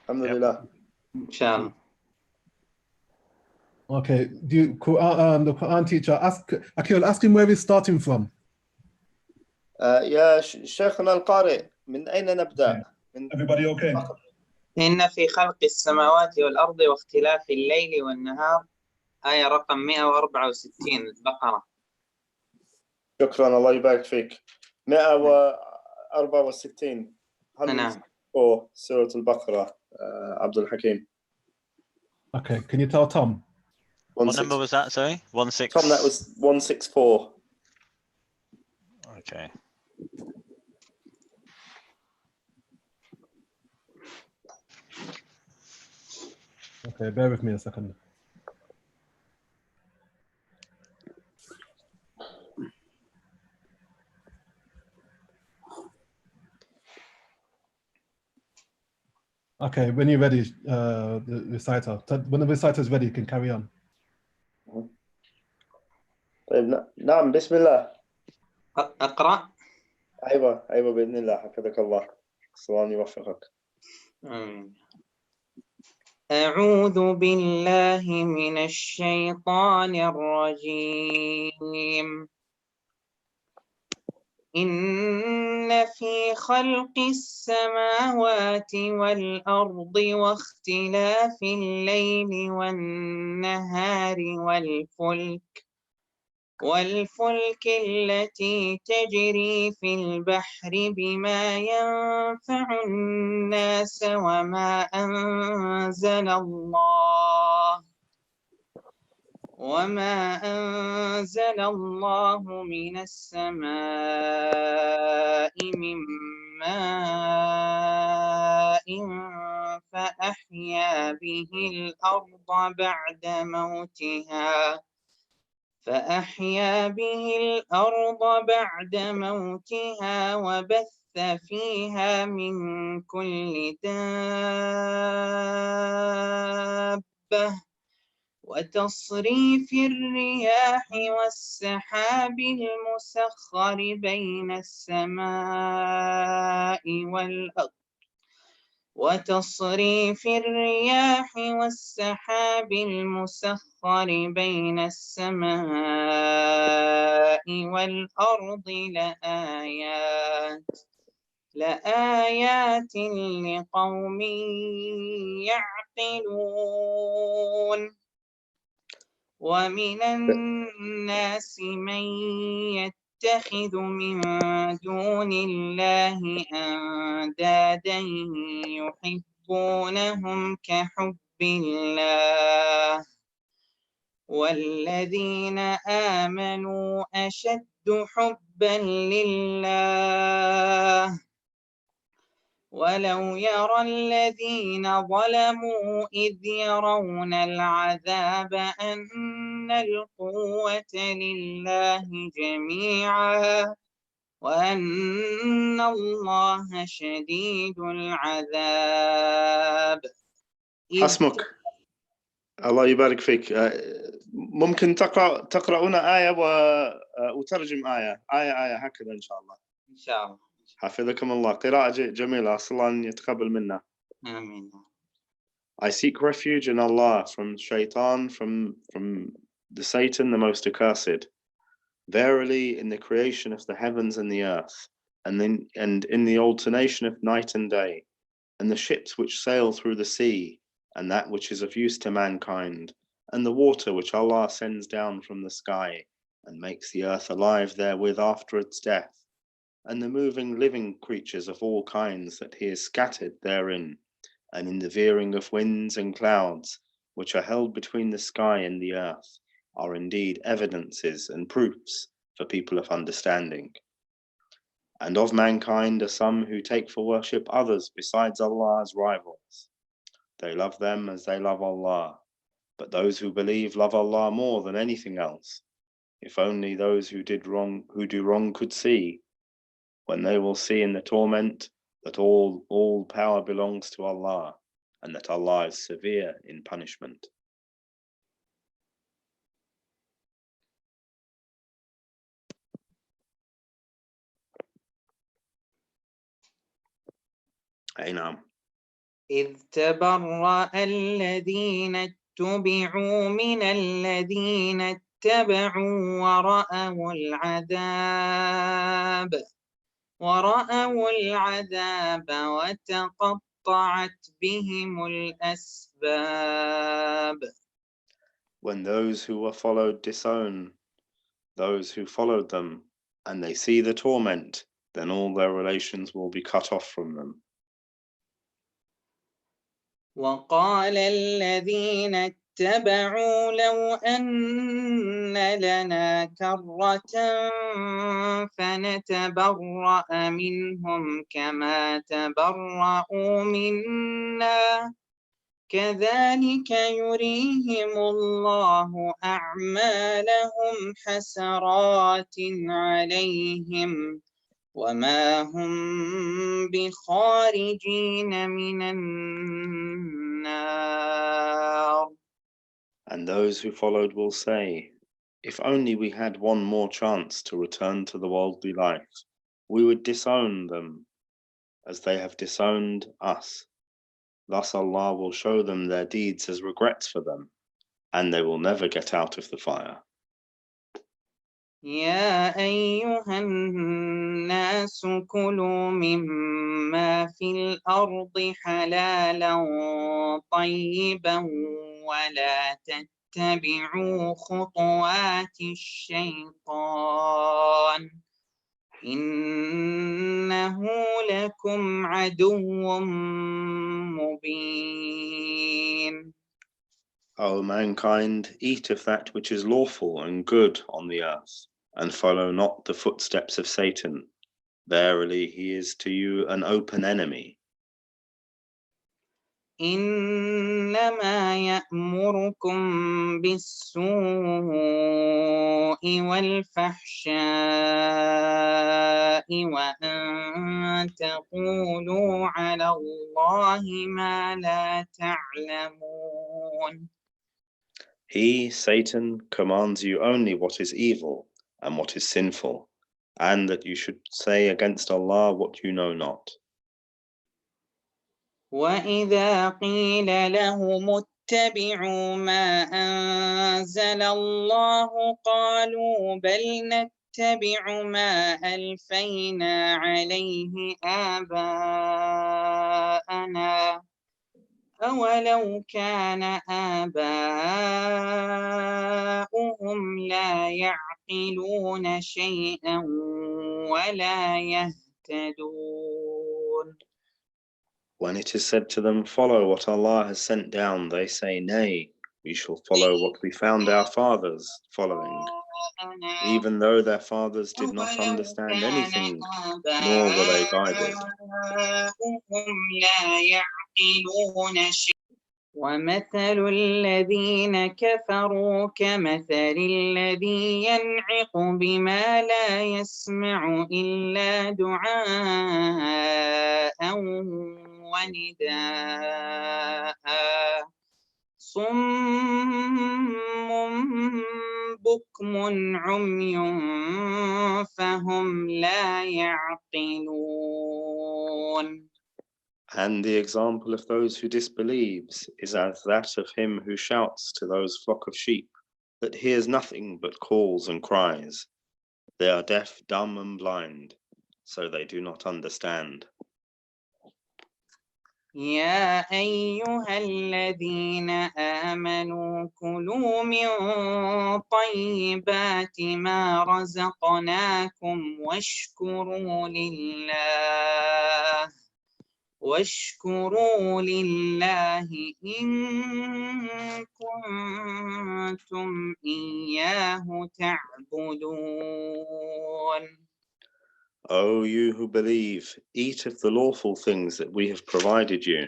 الحمد Yep. لله. إن شاء الله. Okay, the Quran teacher, Akil, ask him where he's starting from. يا شيخنا القارئ، من أين نبدأ؟ من Everybody okay? إن في خلق السماوات والأرض واختلاف الليل والنهار آية رقم 164 البقرة. شكرا، الله يبارك فيك. 164 نعم. سورة البقرة. عبد الحكيم. Okay, can you tell Tom? What number was that? Sorry, 16. Tom, that was 164. Okay. Okay, bear with me a second. Okay, when you're ready, the reciter. When the reciter is ready, you can carry on. طيب نعم، بسم الله. أقرأ. أيوة بإذن الله، حفظك الله. الله يوفقك. أعوذ بالله من الشيطان الرجيم. إن في خلق السماوات والأرض واختلاف الليل والنهار والفلك التي تجري في البحر بما ينفع الناس وما أنزل الله من السماء من ماء فأحيا به الأرض بعد موتها وبث فيها من كل دابة وتصريف الرياح والسحاب المسخر بين السماء والأرض لآيات لقوم يعقلون. ومن الناس من يتخذ من دون الله أندادا يحبونهم كحب الله والذين آمنوا أشد حبا لله ولو يرى الذين ظلموا إذ يرون العذاب أن القوة لله جميعا وأن الله شديد العذاب. حسمك، الله يبارك فيك. ممكن تقرؤون آية وترجم آية هكذا إن شاء الله. إن شاء الله. حفظكم الله. قراءة جميلة، أسأل الله أن يتقبل منا. آمين. I seek refuge in Allah from shaitan, from the Satan, the most accursed. Verily, in the creation of the heavens and the earth, and in the alternation of night and day, and the ships which sail through the sea, and that which is of use to mankind, and the water which Allah sends down from the sky, and makes the earth alive therewith after its death, and the moving living creatures of all kinds that He has scattered therein, and in the veering of winds and clouds, which are held between the sky and the earth, are indeed evidences and proofs for people of understanding. And of mankind are some who take for worship others besides Allah as rivals. They love them as they love Allah, but those who believe love Allah more than anything else. If only those who do wrong could see, when they will see in the torment that all power belongs to Allah, and that Allah is severe in punishment. أي نعم. إذ تبرأ الذين اتبعوا من الذين اتبعوا ورأوا العذاب وتقطعت بهم الأسباب. When those who were followed disown those who followed them, and they see the torment, then all their relations will be cut off from them. وقال الذين اتبعوا لو أن لنا كرة فنتبرأ منهم كما تبرأوا منا كذلك يريهم الله أعمالهم حسرات عليهم وما هم بخارجين من النار. And those who followed will say, if only we had one more chance to return to the worldly life, we would disown them as they have disowned us. Thus Allah will show them their deeds as regrets for them, and they will never get out of the fire. يا أيها الناس كلوا مما في الأرض حلالا طيبا ولا تتبعوا خطوات الشيطان إنه لكم عدو مبين. O mankind, eat of that which is lawful and good on the earth, and follow not the footsteps of Satan. Verily, he is to you an open enemy. إنما يأمركم بالسوء والفحشاء وأن تقولوا على الله ما لا تعلمون. He, Satan, commands you only what is evil and what is sinful, and that you should say against Allah what you know not. وإذا قيل لهم اتبعوا ما أنزل الله قالوا بل نتبع ما ألفينا عليه آباءنا أولو كان آباؤهم لا يعقلون شيئا ولا يهتدون. When it is said to them, follow what Allah has sent down, they say, nay, we shall follow what we found our fathers following, even though their fathers did not understand anything, nor were they guided. ومثل الذين كفروا كمثل الذي ينعق بما لا يسمع إلا دعاء ونداء صم بكم عمي فهم لا يعقلون. And the example of those who disbelieves is as that of him who shouts to those flock of sheep that hears nothing but calls and cries. They are deaf, dumb, and blind, so they do not understand. يا أيها الذين آمنوا كلوا من طيبات ما رزقناكم واشكروا لله إن كنتم إياه تعبدون. O you who believe, eat of the lawful things that we have provided you,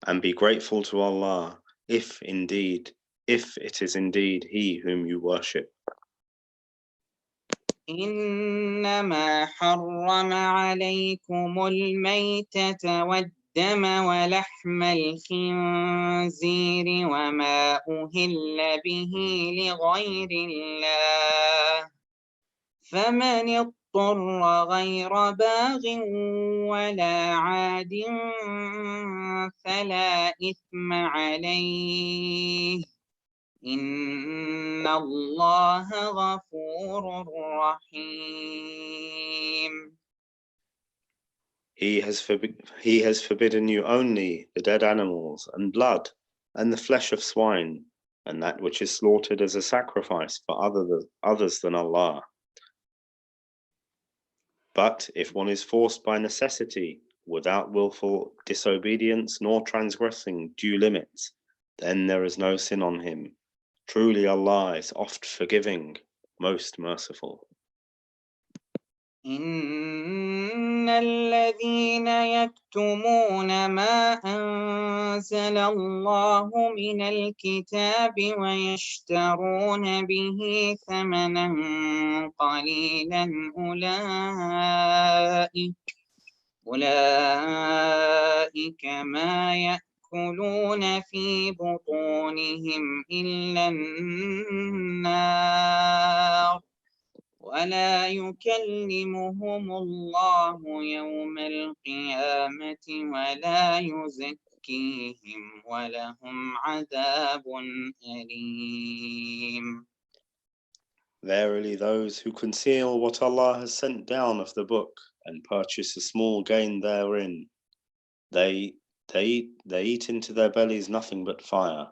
and be grateful to Allah, if it is indeed He whom you worship. إنما حرم عليكم الميتة والدم ولحم الخنزير وما أهل به لغير الله فمن مضطر غير باغ ولا عاد فلا إثم عليه إن الله غفور رحيم. He has forbidden you only the dead animals and blood and the flesh of swine and that which is slaughtered as a sacrifice for others than Allah. But if one is forced by necessity without willful disobedience nor transgressing due limits, then there is no sin on him. Truly Allah is oft forgiving, most merciful. إن الذين يكتمون ما أنزل الله من الكتاب ويشترون به ثمنا قليلا أولئك ما يأكلون في بطونهم إلا النار ولا يكلمهم الله يوم القيامة ولا يزكيهم ولهم عذاب أليم. Verily, those who conceal what Allah has sent down of the book and purchase a small gain therein, they eat into their bellies nothing but fire.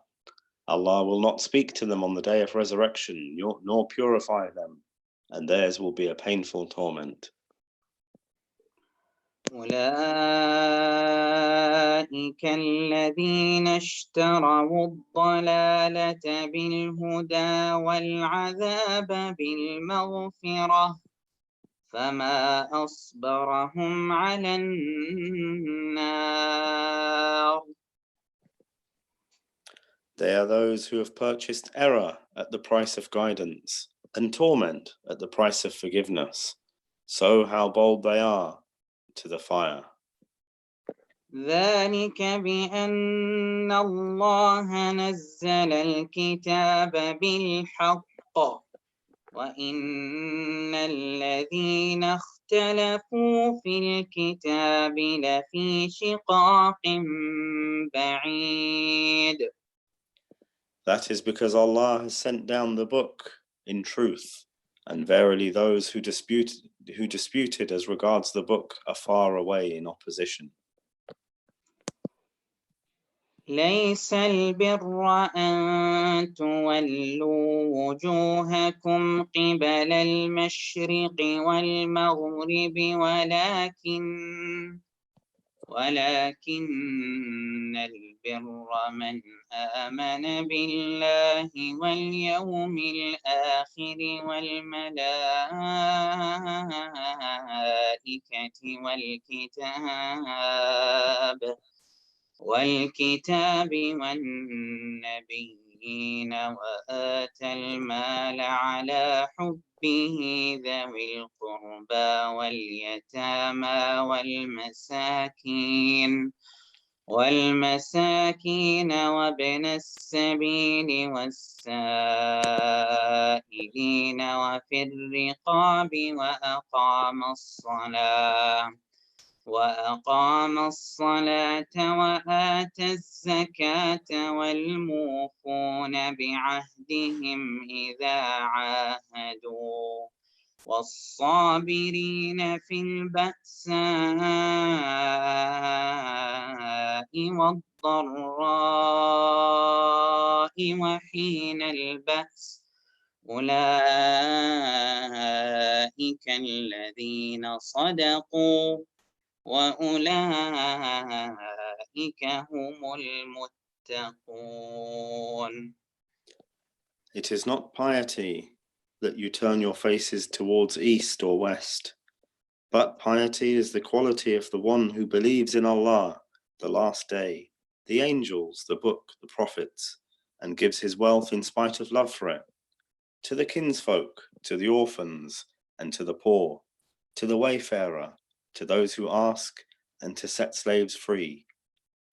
Allah will not speak to them on the day of resurrection, nor purify them, and theirs will be a painful torment. أولئك الذين اشتروا الضلالة بالهدى والعذاب بالمغفرة فما أصبرهم على النار. They are those who have purchased error at the price of guidance and torment at the price of forgiveness. So how bold they are to the fire. ذلك بأن الله نزل الكتاب بالحق وإن الذين اختلفوا في الكتاب لفي شقاق بعيد. That is because Allah has sent down the book in truth, and verily those who disputed as regards the book are far away in opposition. ليس البر أن تولوا وجوهكم قبل المشرق والمغرب ولكن البر من آمن بالله واليوم الآخر والملائكة والكتاب والنبيين وآتى المال على حبه ذوي القربى واليتامى والمساكين وابن السبيل والسائلين وفي الرقاب وأقام الصلاة وآتى الزكاة والموفون بعهدهم إذا عاهدوا والصابرين في البأساء والضراء وحين البأس أولئك الذين صدقوا وأولئك هم المتقون. It is not piety that you turn your faces towards east or west, but piety is the quality of the one who believes in Allah, the last day, the angels, the book, the prophets, and gives his wealth in spite of love for it, to the kinsfolk, to the orphans, and to the poor, to the wayfarer, to those who ask, and to set slaves free.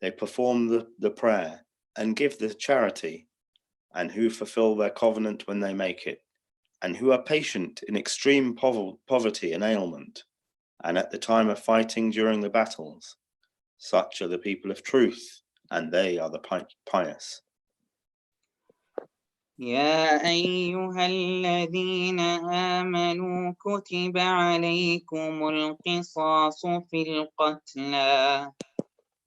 They perform the prayer and give the charity, and who fulfill their covenant when they make it. and who are patient in extreme poverty and ailment, and at the time of fighting during the battles. Such are the people of truth, and they are the pious. يا أيها الذين آمنوا كتب عليكم القصاص في القتلى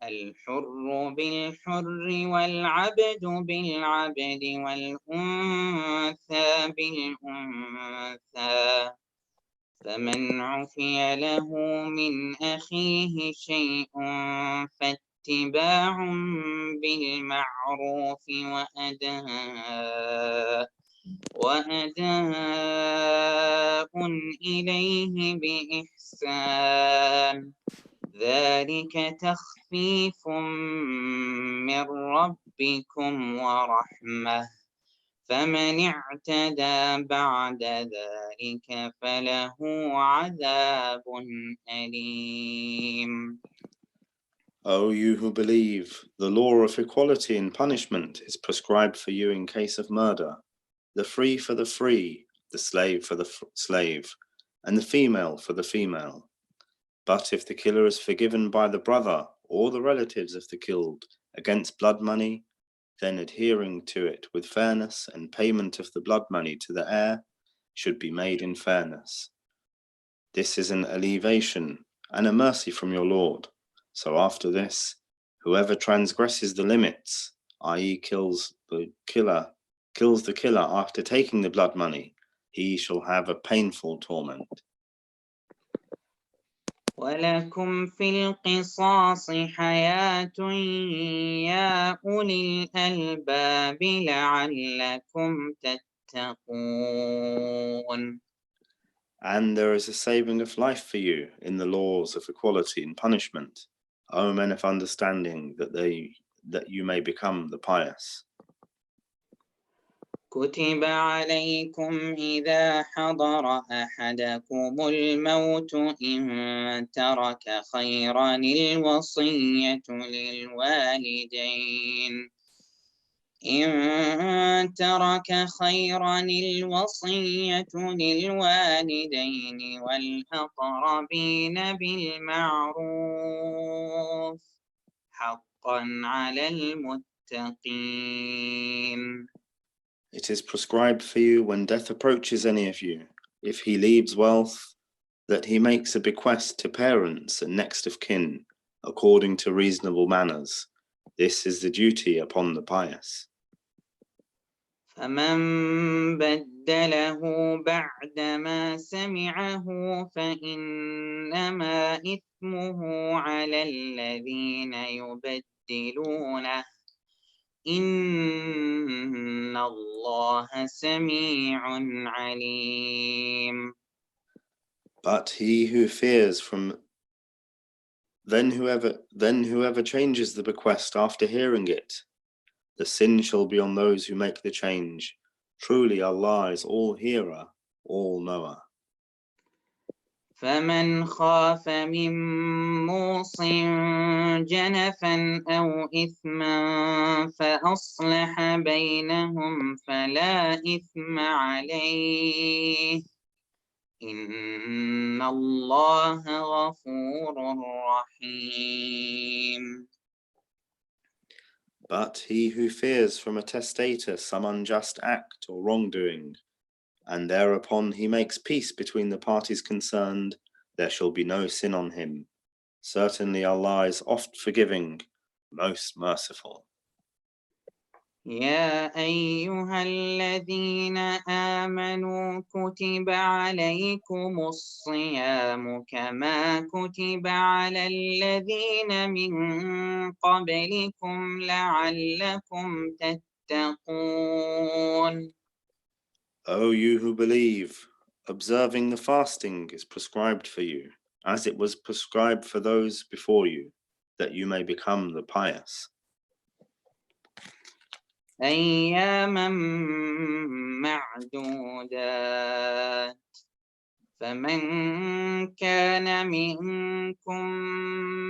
الحر بالحر والعبد بالعبد والأنثى بالأنثى فمن عفي له من أخيه شيء فاتباع بالمعروف وأداء إليه بإحسان ذلك تخفيف من ربكم ورحمة فمن اعتدى بعد ذلك فله عذاب أليم. O you who believe, the law of equality in punishment is prescribed for you in case of murder, the free for the free, the slave for the slave, and the female for the female. But if the killer is forgiven by the brother or the relatives of the killed against blood money, then adhering to it with fairness and payment of the blood money to the heir should be made in fairness. This is an alleviation and a mercy from your Lord. So after this, whoever transgresses the limits, i.e. kills the killer after taking the blood money, he shall have a painful torment. ولكم في القصاص حياة يا أولي الألباب لعلكم تتقون. And there is a saving of life for you in the laws of equality and punishment, O men of understanding, that you may become the pious. كتب عليكم إذا حضر أحدكم الموت إن ترك خيرا الوصية للوالدين والأقربين بالمعروف حقا على المتقين. It is prescribed for you when death approaches any of you, if he leaves wealth, that he makes a bequest to parents and next of kin, according to reasonable manners. This is the duty upon the pious. فمن بدله بعدما سمعه فإنما إثمه على الذين يبدلونه إن الله سميع عليم. But he who fears from whoever changes the bequest after hearing it, the sin shall be on those who make the change. Truly Allah is all hearer, all knower. فمن خاف من موص جنفا أو إثما فأصلح بينهم فلا إثم عليه إن الله غفور رحيم. But he who fears from a testator some unjust act or wrongdoing, and thereupon he makes peace between the parties concerned, there shall be no sin on him. Certainly Allah is oft forgiving, most merciful. يا أيها الذين آمنوا كتب عليكم الصيام كما كتب على الذين من قبلكم لعلكم تتقون. O you who believe, observing the fasting is prescribed for you, as it was prescribed for those before you, that you may become the pious. أياما معدودات فمن كان منكم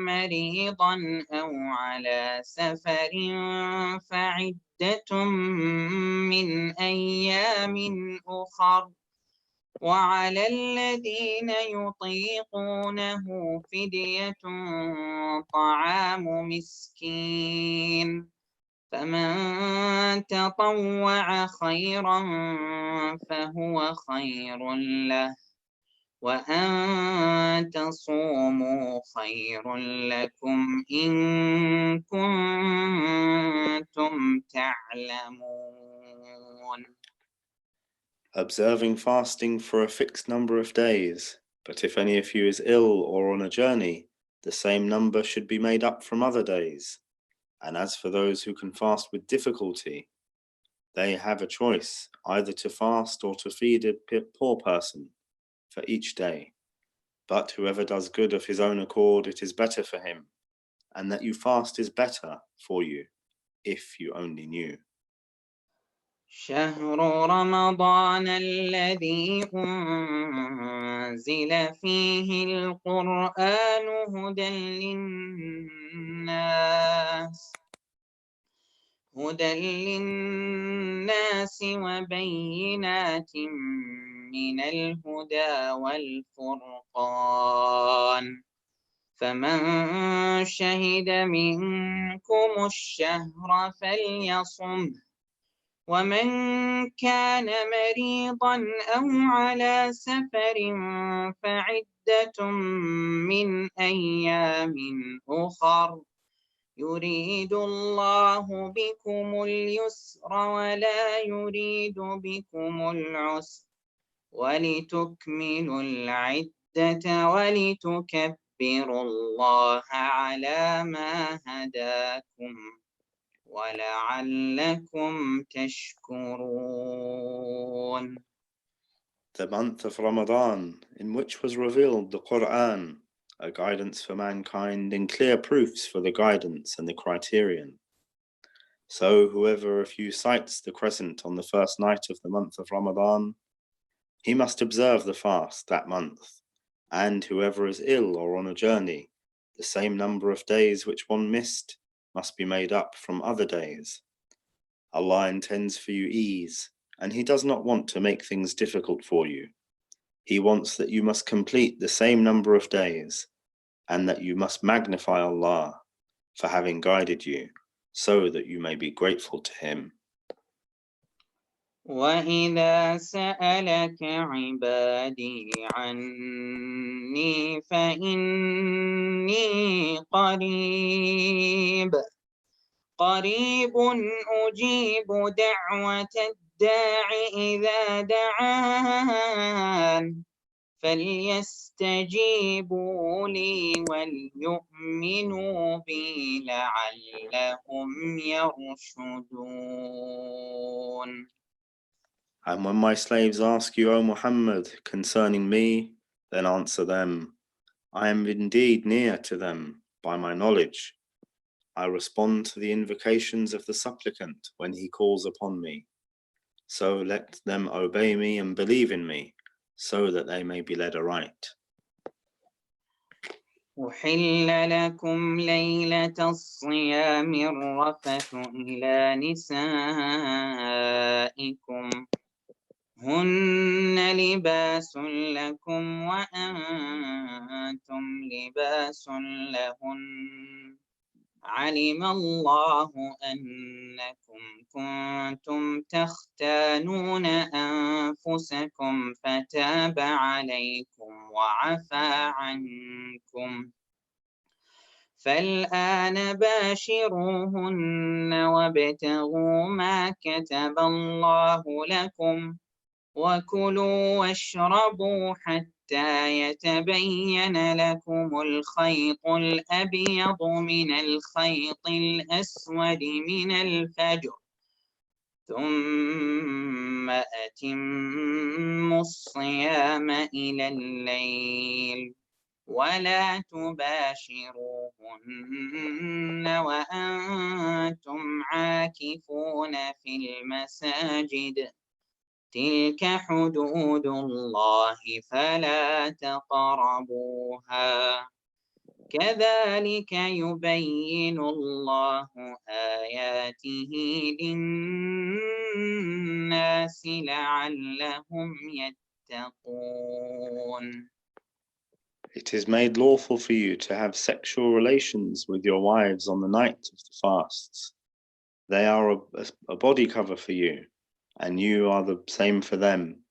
مريضا أو على سفر فعدة من أيام أخر وعلى الذين يطيقونه فدية طعام مسكين فمن تطوع خيرا فهو خير له وأن تصوموا خير لكم إن كنتم تعلمون. Observing fasting for a fixed number of days, but if any of you is ill or on a journey, the same number should be made up from other days. And as for those who can fast with difficulty, they have a choice either to fast or to feed a poor person for each day. But whoever does good of his own accord, it is better for him, and that you fast is better for you, if you only knew. شهر رمضان الذي أنزل فيه القرآن هدى للناس وبينات من الهدى والفرقان فمن شهد منكم الشهر فليصمه ومن كان مريضا أو على سفر فعدة من أيام أخر يريد الله بكم اليسر ولا يريد بكم العسر ولتكملوا العدة ولتكبروا الله على ما هداكم ولعلكم تشكرون. The month of Ramadan, in which was revealed the Quran, a guidance for mankind and clear proofs for the guidance and the criterion. So whoever of you sights the crescent on the first night of the month of Ramadan, he must observe the fast that month, and whoever is ill or on a journey, the same number of days which one missed must be made up from other days. Allah intends for you ease, and He does not want to make things difficult for you. He wants that you must complete the same number of days, and that you must magnify Allah for having guided you, so that you may be grateful to Him. وَإِذَا سَأَلَكَ عِبَادِي عَنِّي فَإِنِّي قريب أجيب دعوة الداع إذا دعان فليستجيبوا لي وليؤمنوا بي لعلهم يرشدون. And when my slaves ask you, O Muhammad, concerning me, then answer them, I am indeed near to them by my knowledge. I respond to the invocations of the supplicant when he calls upon me. So let them obey me and believe in me, so that they may be led aright. أحل لكم ليلة الصيام الرفث إلى نسائكم هن لباس لكم وأنتم لباس لهن علم الله أنكم كنتم تختانون أنفسكم فتاب عليكم وعفى عنكم فالآن باشروهن وابتغوا ما كتب الله لكم وكلوا واشربوا حتى يتبين لكم الخيط الأبيض من الخيط الأسود من الفجر ثم أتموا الصيام إلى الليل ولا تباشروهن وأنتم عاكفون في المساجد تلك حدود الله فلا تقربوها كذلك يبين الله آياته للناس لعلهم تتقون. It is made lawful for you to have sexual relations with your wives on the night of the fasts. They are a body cover for you, and you are the same for them.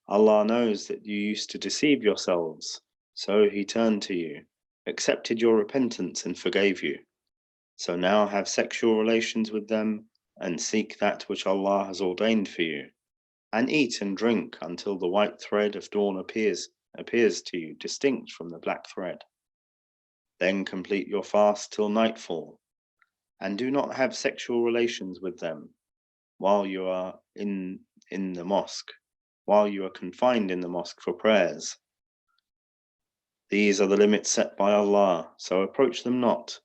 Allah knows that you used to deceive yourselves, so He turned to you, accepted your repentance and forgave you. So now have sexual relations with them and seek that which Allah has ordained for you, and eat and drink until the white thread of dawn appears to you distinct from the black thread. Then complete your fast till nightfall, and do not have sexual relations with them while you are in the mosque, while you are confined in the mosque for prayers. These are the limits set by Allah, so approach them not.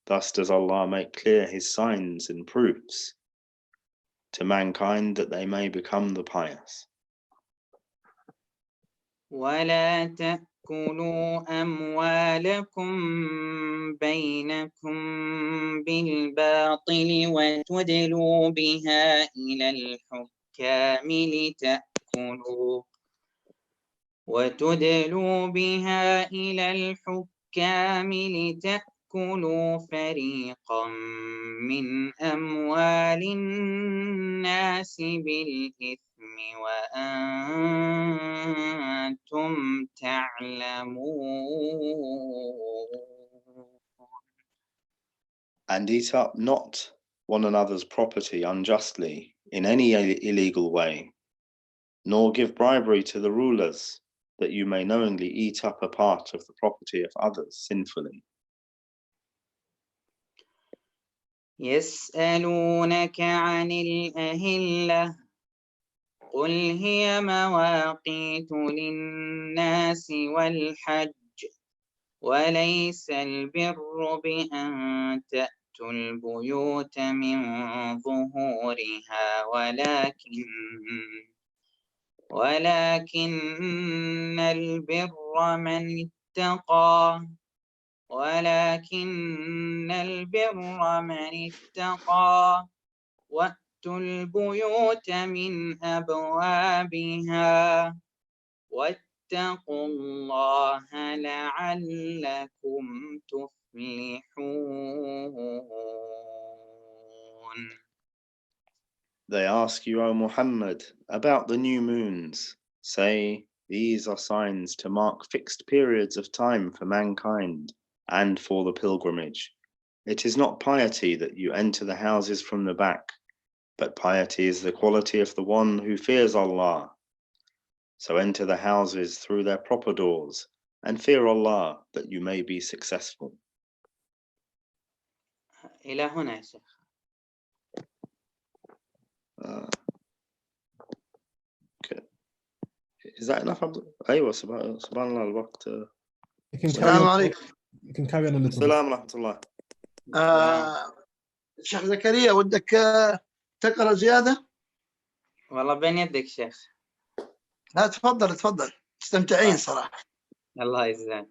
Thus does Allah make clear His signs and proofs to mankind that they may become the pious. ولا تأكلوا أموالكم بينكم بالباطل وتدلوا بها إلى الحكام لتأكلوا فريقا من أموال الناس بالإثم وأنتم تعلمون. And eat up not one another's property unjustly in any illegal way, nor give bribery to the rulers, that you may knowingly eat up a part of the property of others sinfully. يسألونك عن الأهلة قل هي مواقيت للناس والحج وليس البر بأن تأتوا البيوت من ظهورها ولكن البر من اتقى وأتوا البيوت من أبوابها واتقوا الله لعلكم تفلحون. They ask you, O Muhammad, about the new moons. Say, these are signs to mark fixed periods of time for mankind and for the pilgrimage. It is not piety that you enter the houses from the back, but piety is the quality of the one who fears Allah. So enter the houses through their proper doors and fear Allah that you may be successful. إلى هنا يا شيخ. Okay. Is that enough? أيوة سبحان الله الوقت. السلام عليكم. You can carry on a little bit. السلام ورحمة الله. شيخ زكريا ودك تقرأ زيادة؟ والله بين يدك شيخ. لا تفضل مستمتعين صراحة. الله يجزاك.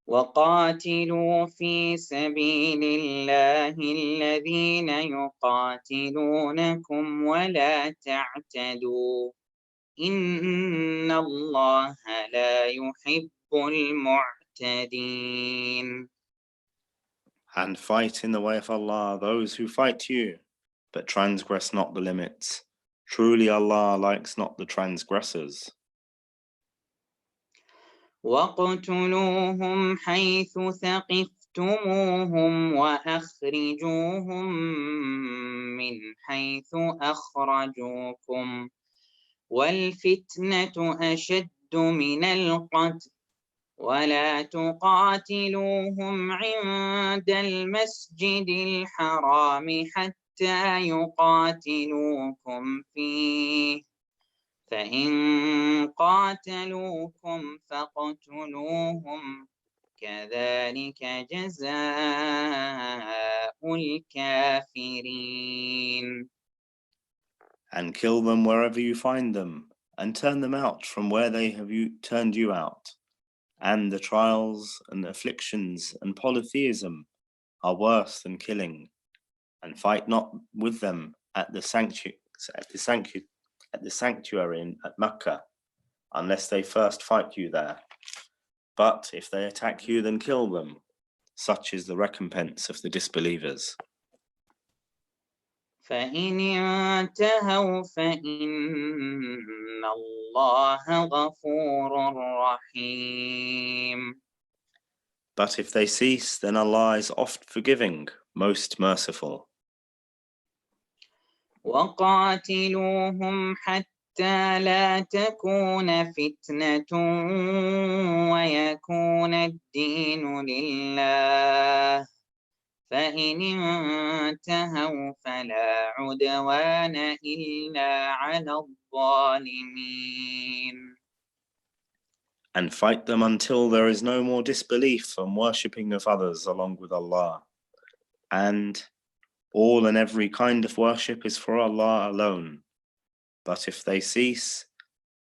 وقاتلوا في سبيل الله الذين يقاتلونكم ولا تعتدوا إن الله لا يحب المعتدين. And fight in the way of Allah those who fight you, but transgress not the limits. Truly Allah likes not the transgressors. واقتلوهم حيث ثقفتموهم وأخرجوهم من حيث أخرجوكم والفتنة أشد من القتل ولا تقاتلوهم عند المسجد الحرام حتى يقاتلوكم فيه فإن قاتلوكم فاقتلوهم كذلك جزاء الكافرين. And kill them wherever you find them, and turn them out from where they have turned you out. And the trials and afflictions and polytheism are worse than killing. And fight not with them at the at the sanctuary at Mecca, unless they first fight you there. But if they attack you, then kill them. Such is the recompense of the disbelievers. فإن انتهوا فإن الله غفور رحيم. But if they cease, then Allah is oft forgiving, most merciful. وقاتلوهم حتى لا تكون فتنة ويكون الدين لله فإن انتهوا فلا عدوان إلا على الظالمين. And fight them until there is no more disbelief and worshipping of others along with Allah. And all and every kind of worship is for Allah alone. But if they cease,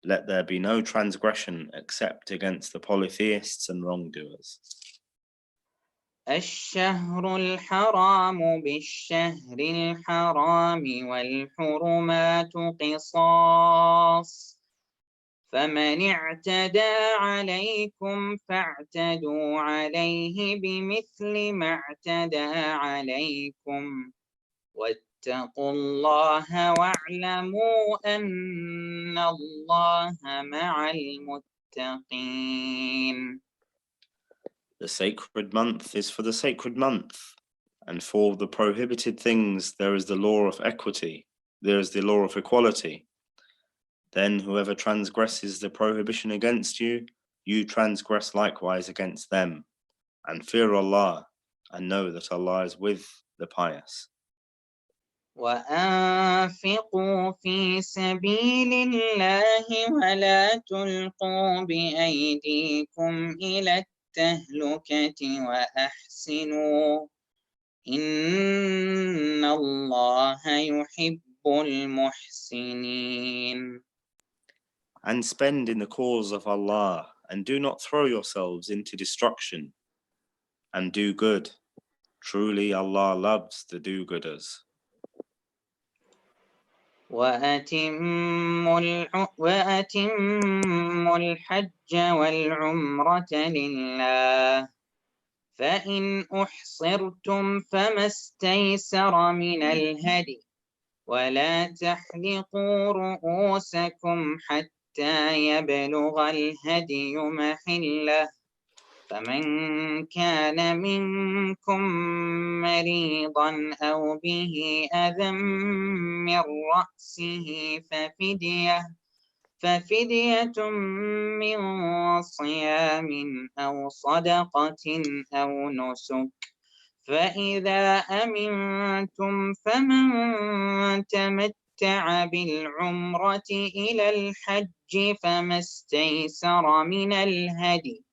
let there be no transgression except against the polytheists and wrongdoers. الشهر الحرام بالشهر الحرام والحرمات قصاص فمن اعتدى عليكم فاعتدوا عليه بمثل ما اعتدى عليكم واتقوا الله واعلموا أن الله مع المتقين. The sacred month is for the sacred month, and for the prohibited things there is the law of equity, there is the law of equality. Then whoever transgresses the prohibition against you, you transgress likewise against them. And fear Allah, and know that Allah is with the pious. وأنفقوا في سبيل الله ولا تلقوا بأيديكم إلى التهلكة وأحسنوا إن الله يحب المحسنين. And spend in the cause of Allah, and do not throw yourselves into destruction, and do good. Truly Allah loves the do-gooders. وأتموا الحج والعمرة لله فإن أحصرتم فما استيسر من الهدي ولا تحلقوا رؤوسكم حتى يبلغ الهدي محله فمن كان منكم مريضا أو به أذى من رأسه ففدية من صيام أو صدقة أو نسك فإذا أمنتم فمن تمتع بالعمرة إلى الحج فما استيسر من الهدي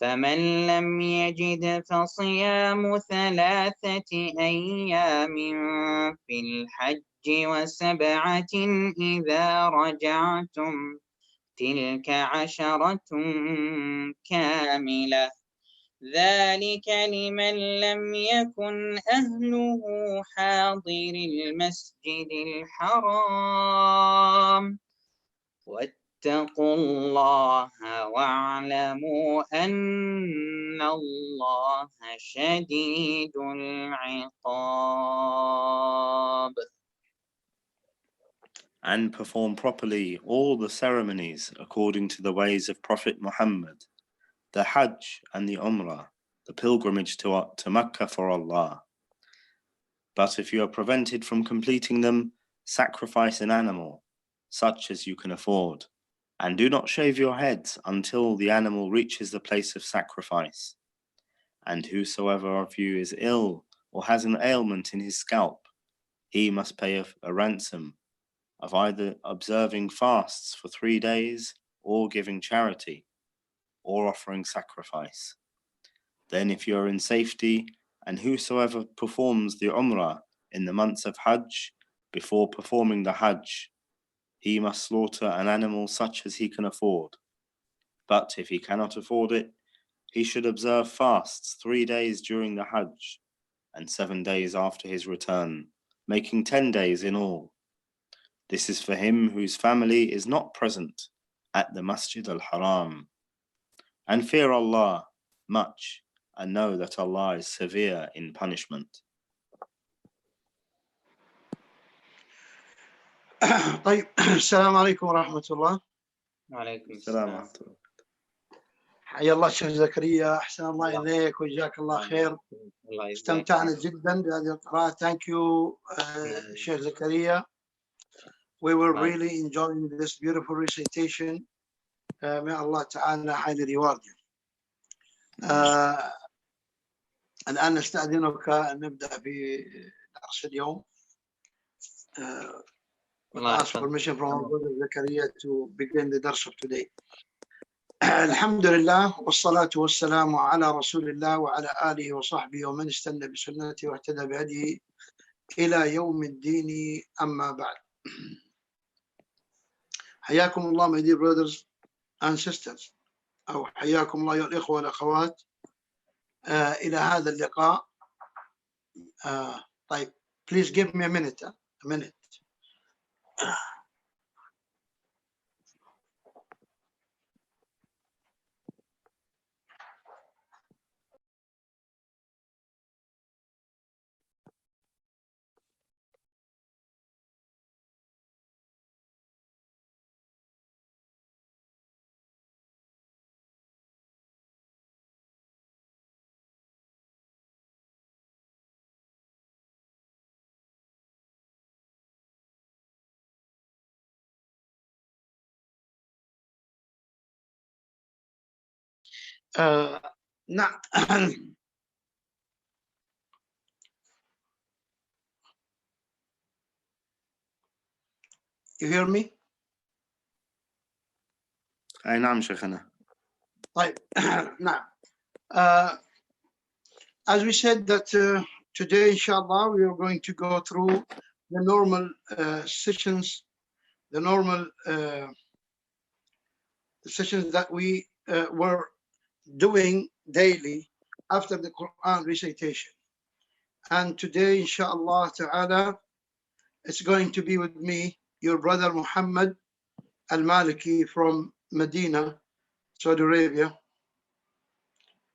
فمن لم يجد فصيام 3 أيام في الحج و7 إذا رجعتم تلك 10 كاملة ذلك لمن لم يكن أهله حاضر المسجد الحرام واتقوا الله واعلموا أن الله شديد العقاب. And perform properly all the ceremonies according to the ways of Prophet Muhammad, the Hajj and the Umrah, the pilgrimage to Mecca for Allah. But if you are prevented from completing them, sacrifice an animal, such as you can afford, and do not shave your heads until the animal reaches the place of sacrifice. And whosoever of you is ill or has an ailment in his scalp, he must pay a ransom of either observing fasts for 3 days or giving charity or offering sacrifice. Then if you are in safety, and whosoever performs the Umrah in the months of Hajj, before performing the Hajj, he must slaughter an animal such as he can afford. But if he cannot afford it, he should observe fasts 3 days during the Hajj and 7 days after his return, making 10 days in all. This is for him whose family is not present at the Masjid al-Haram. And fear Allah much, and know that Allah is severe in punishment. طيب السلام عليكم ورحمة الله. وعليكم السلام السلام. ورحمة الله. حيا الله شيخ زكريا، أحسن الله إليك وجزاك الله خير. الله يجزاك. استمتعنا جدا بهذه القراءة. Thank you شيخ زكريا. We were really enjoying this beautiful recitation. May Allah تعالى highly reward you. الآن نستأذنك أن نبدأ في درس اليوم. Ask permission from our brother Zakaria to begin the درس of today. الحمد لله والصلاة والسلام على رسول الله وعلى آله وصحبه ومن استنى بسنته واهتدى بهديه إلى يوم الدين. أما بعد. حياكم الله my dear brothers and sisters، أو حياكم الله يا الإخوة والأخوات إلى هذا اللقاء. طيب please give me a minute. نعم. You hear me? أي نعم شيخنا. طيب نعم. As we said that today inshallah we are going to go through the normal sessions, the normal sessions that we were doing daily after the Quran recitation. And today inshallah ta'ala it's going to be with me, your brother Muhammad Al-Maliki from Medina, Saudi Arabia.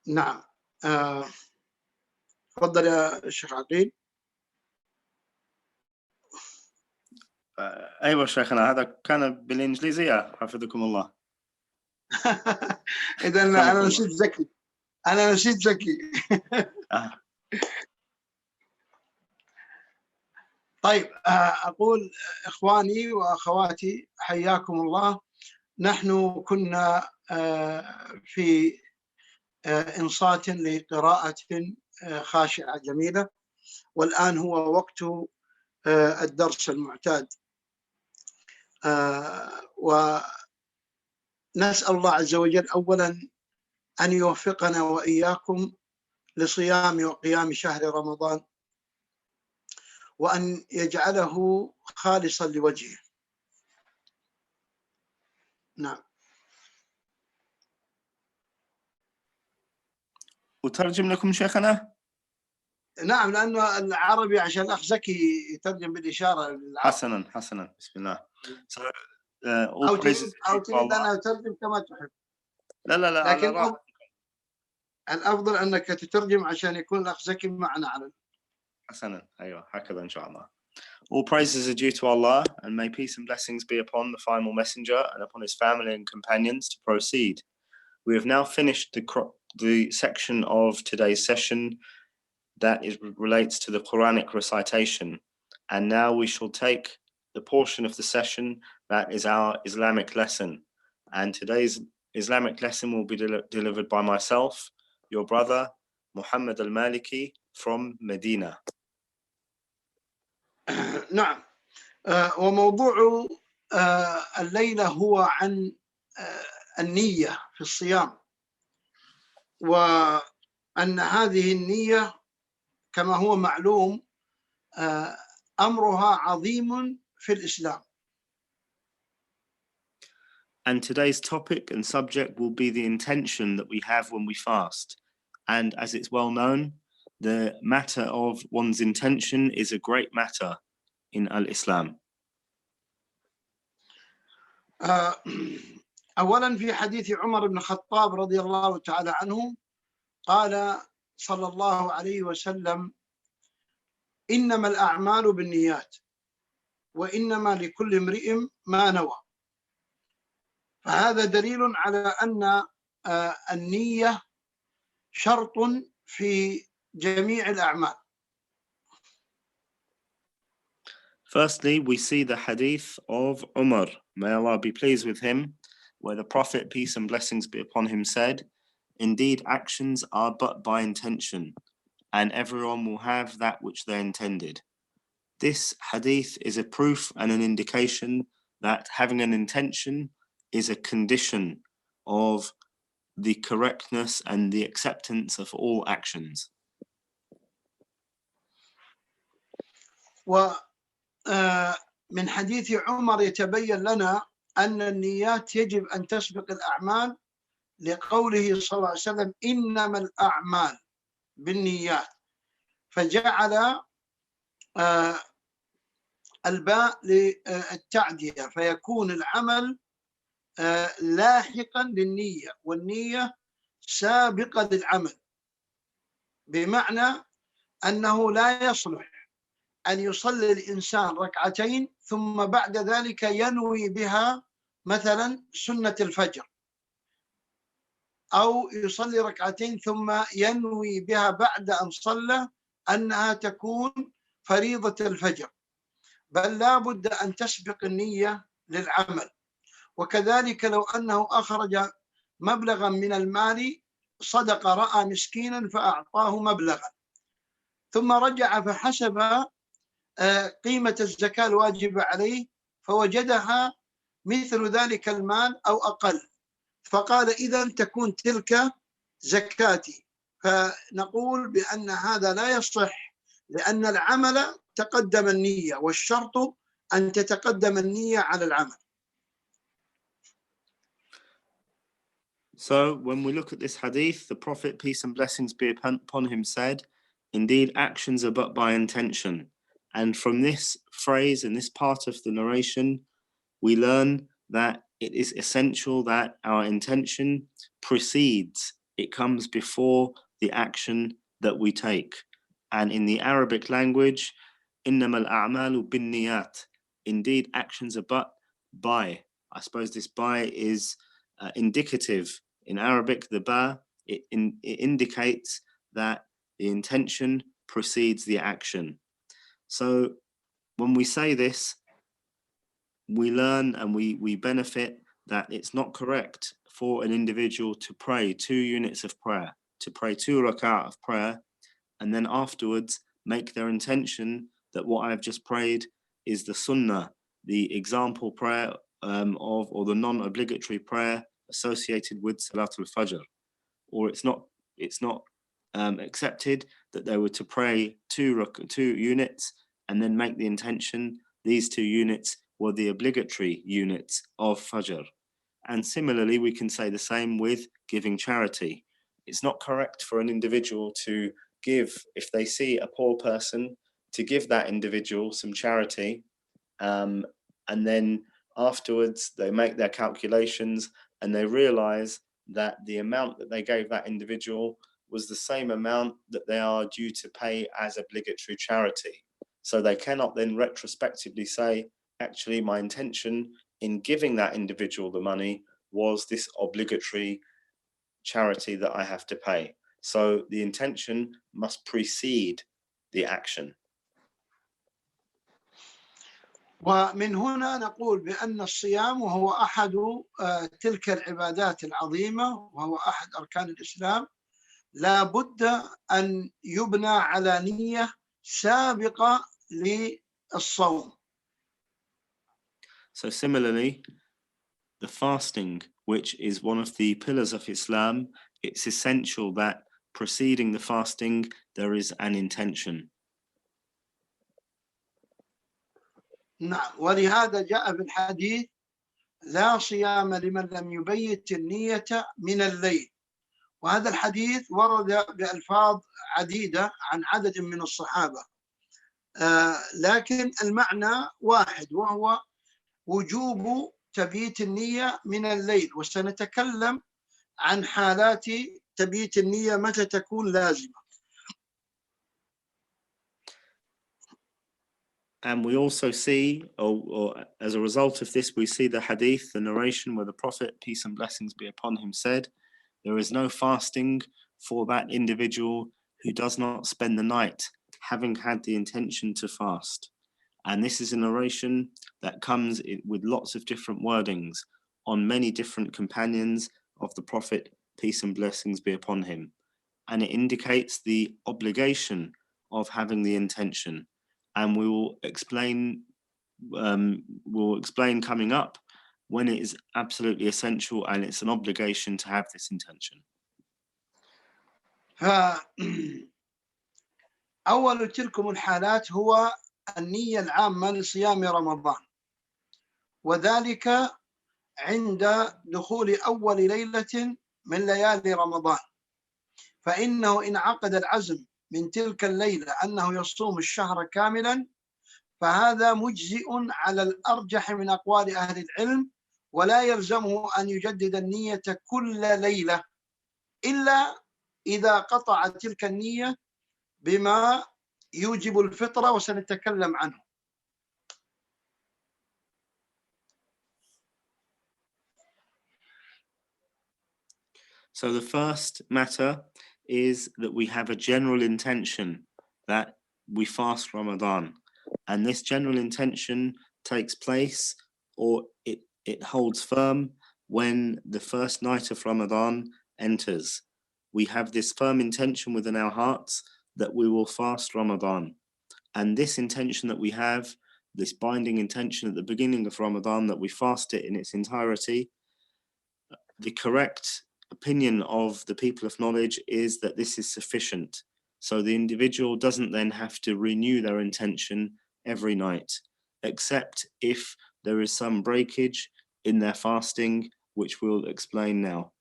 نعم. تفضل يا الشيخ عقيل. أيوة شيخنا، هذا كان بالإنجليزية حفظكم الله. إذا أنا نسيت زكي. طيب أقول إخواني وأخواتي حياكم الله. نحن كنا في إنصات لقراءة خاشعة جميلة، والآن هو وقت الدرس المعتاد. ونسأل الله عز وجل أولا أن يوفقنا وإياكم لصيام وقيام شهر رمضان، وأن يجعله خالصا لوجهه. نعم. وترجم لكم شيخنا؟ نعم، لأنه العربي عشان الأخ زكي يترجم بالإشارة للعربي. حسنا بسم الله. أو تريد أن أترجم كما تحب. لا لكن الأفضل أنك تترجم عشان يكون الأخ زكي معنا على. حسنا أيوة هكذا إن شاء الله. All praises are due to Allah, and may peace and blessings be upon the final messenger and upon his family and companions. To proceed, we have now finished the section of today's session that relates to the Quranic recitation, and now we shall take the portion of the session that is our Islamic lesson. And today's Islamic lesson will be delivered by myself, your brother Muhammad Al-Maliki from Medina. نعم. وموضوع الليلة هو عن النية في الصيام، وأن هذه النية كما هو معلوم أمرها عظيم في الإسلام. And today's topic and subject will be the intention that we have when we fast. And as it's well known, the matter of one's intention is a great matter in Al-Islam. أولا في حديث عمر بن الخطاب رضي الله تعالى عنه قال صلى الله عليه وسلم: إنما الأعمال بالنيات وإنما لكل امرئ ما نوى. فهذا دليل على أن النية شرط في جميع الأعمال. Firstly, we see the hadith of Umar, may Allah be pleased with him, where the Prophet, peace and blessings be upon him, said, "Indeed, actions are but by intention, and everyone will have that which they intended." This hadith is a proof and an indication that having an intention is a condition of the correctness and the acceptance of all actions. ومن حديث عمر يتبين لنا أن النيات يجب أن تسبق الأعمال لقوله صلى الله عليه وسلم: إنما الأعمال بالنيات، فجعل الباء للتعدية، فيكون العمل لاحقا للنية والنية سابقة للعمل، بمعنى أنه لا يصلح أن يصلي الإنسان ركعتين ثم بعد ذلك ينوي بها مثلا سنة الفجر، أو يصلي ركعتين ثم ينوي بها بعد أن صلى أنها تكون فريضة الفجر، بل لا بد أن تسبق النية للعمل. وكذلك لو أنه أخرج مبلغا من المال، صدق، رأى مسكينا فأعطاه مبلغا، ثم رجع فحسب قيمة الزكاة الواجبة عليه فوجدها مثل ذلك المال أو أقل، فقال: إذن تكون تلك زكاتي. فنقول بأن هذا لا يصح، لأن العمل تقدم النية، والشرط أن تتقدم النية على العمل. So when we look at this hadith, the Prophet, peace and blessings be upon him, said, "Indeed, actions are but by intention." And from this phrase and this part of the narration, we learn that it is essential that our intention precedes, it comes before the action that we take. And in the Arabic language, إِنَّمَا الْأَعْمَالُ بِالنِّيَّاتِ, indeed, actions are but by. I suppose this by is indicative. In Arabic, the ba, it indicates that the intention precedes the action. So when we say this, we learn and we benefit that it's not correct for an individual to pray 2 units of prayer, to pray 2 rak'ah of prayer, and then afterwards make their intention that what I've just prayed is the sunnah, the example prayer or the non-obligatory prayer associated with Salatul Fajr. Or it's not accepted that they were to pray 2 units and then make the intention these 2 units were the obligatory units of Fajr. And similarly, we can say the same with giving charity. It's not correct for an individual to give, if they see a poor person, to give that individual some charity, and then afterwards they make their calculations and they realize that the amount that they gave that individual was the same amount that they are due to pay as obligatory charity. So they cannot then retrospectively say, actually, my intention in giving that individual the money was this obligatory charity that I have to pay. So the intention must precede the action. ومن هنا نقول بأن الصيام وهو أحد تلك العبادات العظيمة وهو أحد أركان الإسلام، لا بد أن يبنى على نية سابقة للصوم. So similarly, the fasting, which is one of the pillars of Islam, it's essential that preceding the fasting there is an intention. نعم، ولهذا جاء في الحديث: لا صيام لمن لم يبيت النية من الليل. وهذا الحديث ورد بألفاظ عديدة عن عدد من الصحابة، لكن المعنى واحد، وهو وجوب تبييت النية من الليل، وسنتكلم عن حالات تبييت النية متى تكون لازمة. And we also see, or as a result of this, we see the hadith, the narration where the Prophet, peace and blessings be upon him, said, there is no fasting for that individual who does not spend the night having had the intention to fast. And this is a narration that comes with lots of different wordings on many different companions of the Prophet, peace and blessings be upon him. And it indicates the obligation of having the intention. And we will explain coming up when it is absolutely essential and it's an obligation to have this intention. أول تلكم الحالات هو النية العامة لصيام رمضان، وذلك عند دخول أول ليلة من ليالي رمضان، فإنه إن عقد العزم من تلك الليلة أنه يصوم الشهر كاملا فهذا مجزئ على الأرجح من أقوال أهل العلم، ولا يلزمه أن يجدد النية كل ليلة إلا إذا قطع تلك النية بما يوجب الفطرة، وسنتكلم عنه. So the first matter is that we have a general intention that we fast Ramadan. And this general intention takes place, or it holds firm when the first night of Ramadan enters. We have this firm intention within our hearts that we will fast Ramadan. And this intention that we have, this binding intention at the beginning of Ramadan, that we fast it in its entirety, the correct opinion of the people of knowledge is that this is sufficient. So the individual doesn't then have to renew their intention every night, except if there is some breakage in their fasting, which we'll explain now.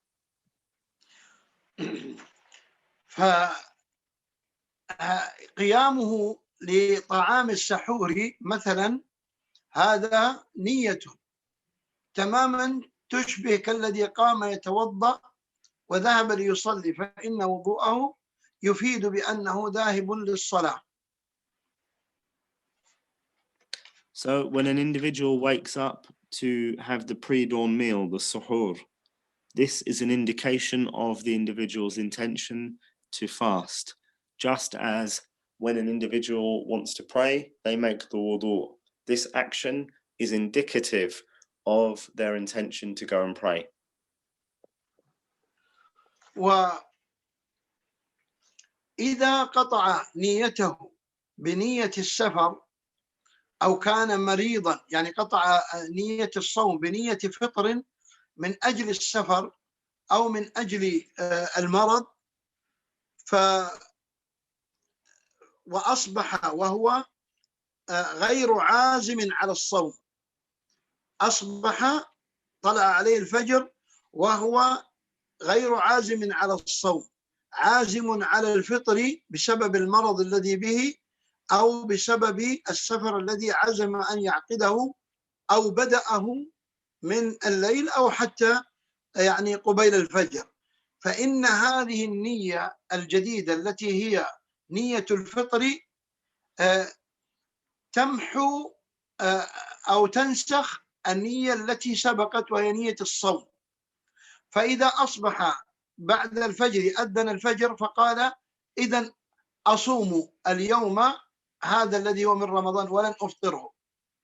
فقيامه لطعام السحور مثلا هذا نية تماما تشبه كالذي قام يتوضأ وذهب ليصلي، فإن وضوءه يفيد بأنه ذاهب للصلاة. So when an individual wakes up to have the pre-dawn meal, the suhoor, this is an indication of the individual's intention to fast. Just as when an individual wants to pray, they make the wudu. This action is indicative of their intention to go and pray. وإذا قطع نيته بنية السفر أو كان مريضا، يعني قطع نية الصوم بنية فطر من أجل السفر أو من أجل المرض، وأصبح وهو غير عازم على الصوم، أصبح طلع عليه الفجر وهو غير عازم على الصوم، عازم على الفطر بسبب المرض الذي به أو بسبب السفر الذي عزم أن يعقده أو بدأه من الليل أو حتى يعني قبيل الفجر، فإن هذه النية الجديدة التي هي نية الفطر تمحو أو تنسخ النية التي سبقت وهي نية الصوم. فإذا أصبح بعد الفجر أذن الفجر فقال إذن أصوم اليوم هذا الذي هو من رمضان ولن أفطره،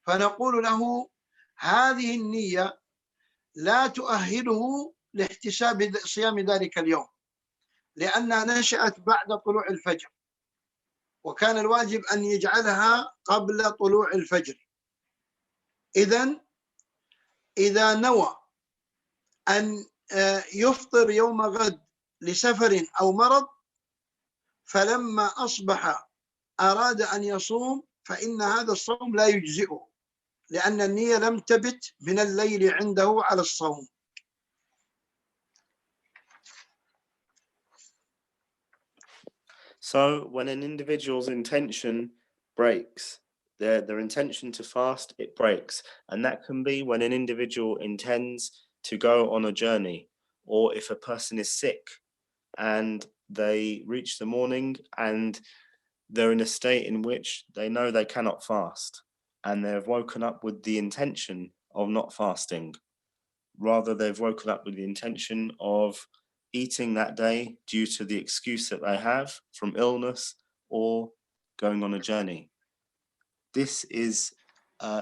فنقول له هذه النية لا تؤهله لاحتساب صيام ذلك اليوم، لأنها نشأت بعد طلوع الفجر، وكان الواجب أن يجعلها قبل طلوع الفجر. إذن إذا نوى أن يفطر يوم غد لسفر أو مرض، فلما أصبح أراد أن يصوم فإن هذا الصوم لا يجزئه، لأن النية لم تبت من الليل عنده على الصوم. So when an individual's intention breaks, their intention to fast, it breaks. And that can be when an individual intends to go on a journey, or if a person is sick and they reach the morning and they're in a state in which they know they cannot fast, and they've woken up with the intention of not fasting. Rather, they've woken up with the intention of eating that day due to the excuse that they have from illness or going on a journey. This is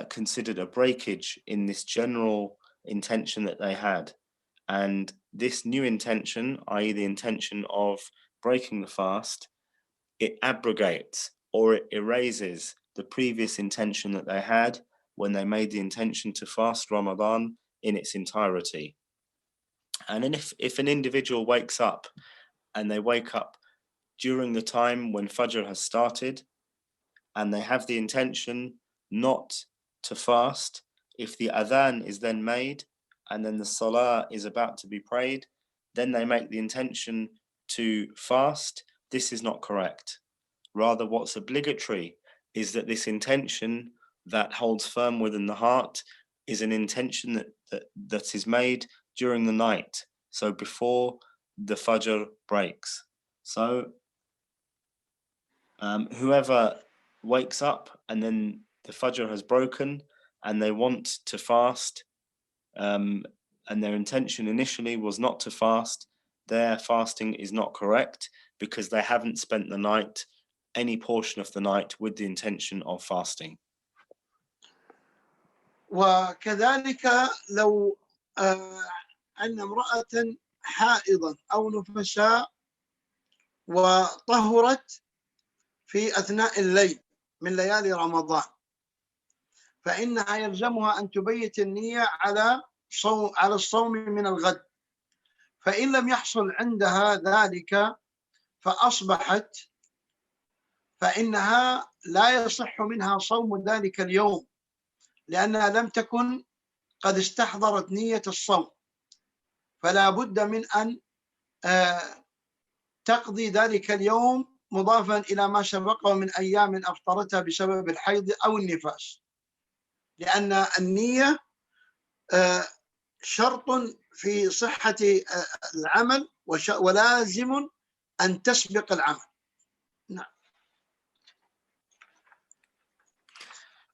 considered a breakage in this general intention that they had. And this new intention, i.e. the intention of breaking the fast, it abrogates or it erases the previous intention that they had when they made the intention to fast Ramadan in its entirety. And then if an individual wakes up and they wake up during the time when Fajr has started and they have the intention not to fast, if the adhan is then made and then the salah is about to be prayed, then they make the intention to fast, this is not correct. Rather, what's obligatory is that this intention that holds firm within the heart is an intention that is made during the night, so before the Fajr breaks. So whoever wakes up and then the Fajr has broken and they want to fast, and their intention initially was not to fast, their fasting is not correct because they haven't spent the night, any portion of the night, with the intention of fasting. وكذلك لو أن امرأة حائضا أو نفساء وطهرت في أثناء الليل من ليالي رمضان، فإنها يلزمها أن تبيت النية على الصوم من الغد. فإن لم يحصل عندها ذلك فأصبحت، فإنها لا يصح منها صوم ذلك اليوم، لأنها لم تكن قد استحضرت نية الصوم، فلا بد من أن تقضي ذلك اليوم مضافا إلى ما سبقه من أيام أفطرتها بسبب الحيض أو النفاس، لأن النية شرط في صحة العمل ولازم أن تسبق العمل. نعم.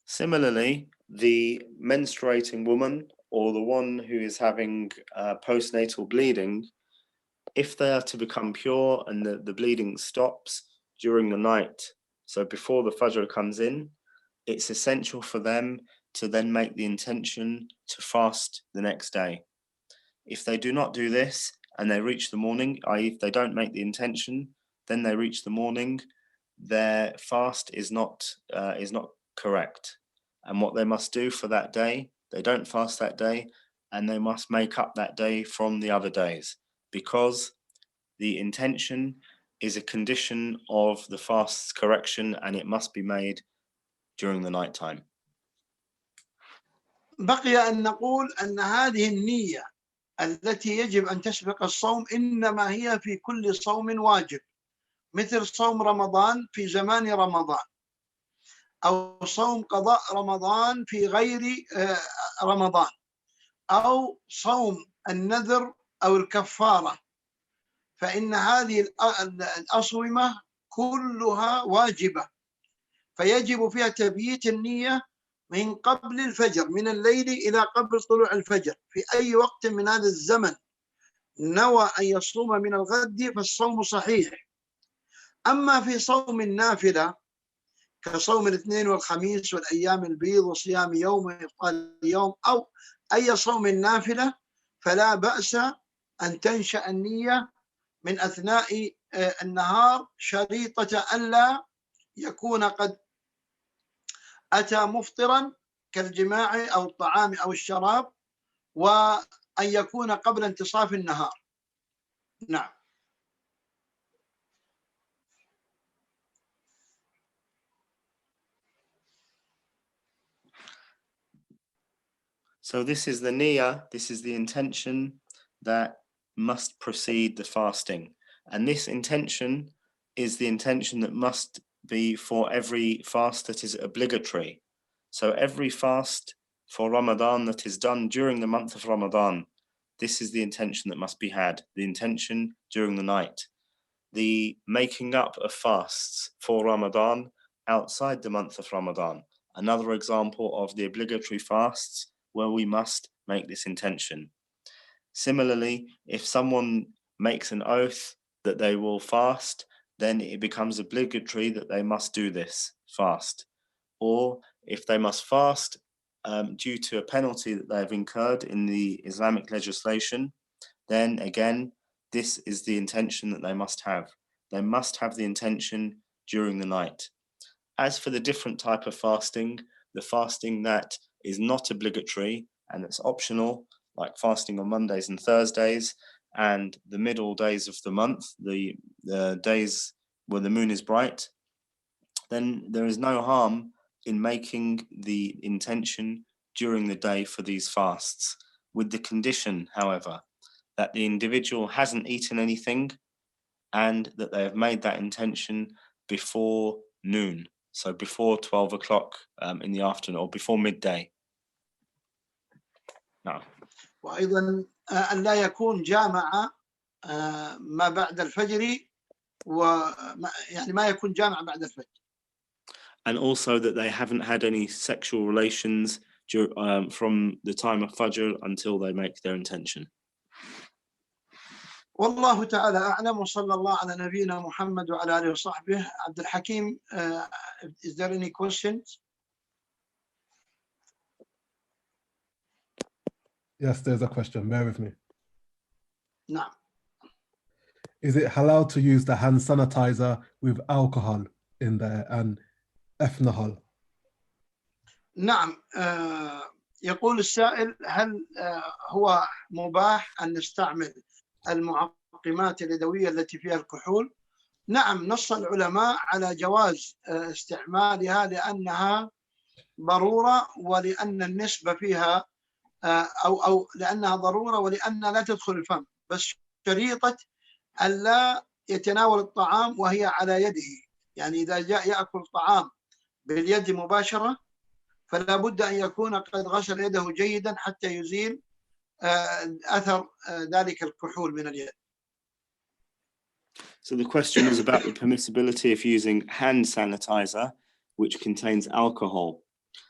Similarly, the menstruating woman or the one who is having postnatal bleeding, if they are to become pure and the bleeding stops during the night, so before the Fajr comes in, it's essential for them to then make the intention to fast the next day. If they do not do this and they reach the morning, i.e. if they don't make the intention, then they reach the morning, their fast is not correct. And what they must do for that day, they don't fast that day, and they must make up that day from the other days, because the intention is a condition of the fast's correction and it must be made during the night time. بقي أن نقول أن هذه النية التي يجب أن تسبق الصوم إنما هي في كل صوم واجب، مثل صوم رمضان في زمان رمضان، أو صوم قضاء رمضان في غير رمضان، أو صوم النذر أو الكفارة، فإن هذه الأصومة كلها واجبة، فيجب فيها تبييت النية من قبل الفجر، من الليل إلى قبل طلوع الفجر، في أي وقت من هذا الزمن نوى أن يصوم من الغد فالصوم صحيح. أما في صوم النافلة كصوم الاثنين والخميس والأيام البيض وصيام يوم وإفطار يوم أو أي صوم نافلة، فلا بأس أن تنشأ النية من أثناء النهار، شريطة ألا يكون قد أتى مفطرا كالجماع أو الطعام أو الشراب، وأن يكون قبل انتصاف النهار. نعم. So this is the niyyah, this is the intention that must precede the fasting. And this intention is the intention that must be for every fast that is obligatory. So every fast for Ramadan that is done during the month of Ramadan, this is the intention that must be had, the intention during the night. The making up of fasts for Ramadan outside the month of Ramadan, another example of the obligatory fasts where we must make this intention. Similarly, if someone makes an oath that they will fast, then it becomes obligatory that they must do this fast. Or if they must fast due to a penalty that they have incurred in the Islamic legislation, then again, this is the intention that they must have. They must have the intention during the night. As for the different type of fasting, the fasting that is not obligatory and it's optional, like fasting on Mondays and Thursdays, and the middle days of the month, the days where the moon is bright, then there is no harm in making the intention during the day for these fasts, with the condition, however, that the individual hasn't eaten anything and that they have made that intention before noon, so before 12 o'clock in the afternoon or before midday. No. وأيضا أن لا يكون جامع ما بعد الفجر يعني ما يكون جامع بعد الفجر. And also that they haven't had any sexual relations from the time of Fajr until they make their intention. والله تعالى أعلم وصلى الله على نبينا محمد وعلى آله وصحبه. عبد الحكيم, is there any questions? Yes, there's a question. Bear with me. نعم. Is it halal to use the hand sanitizer with alcohol in there and ethanol? نعم. يقول السائل هل هو مباح أن نستعمل المعقمات اليدوية التي فيها الكحول؟ نعم، نص العلماء على جواز استعمالها لأنها ضرورة ولأن النسبة فيها أو لأنها ضرورة ولأن لا تدخل الفم، بس شريطة ألا يتناول الطعام وهي على يده. يعني إذا جاء يأكل طعام باليد مباشرة فلا بد أن يكون قد غسل يده جيدا حتى يزيل أثر ذلك الكحول من اليد. So the question is about the permissibility of using hand sanitizer, which contains alcohol.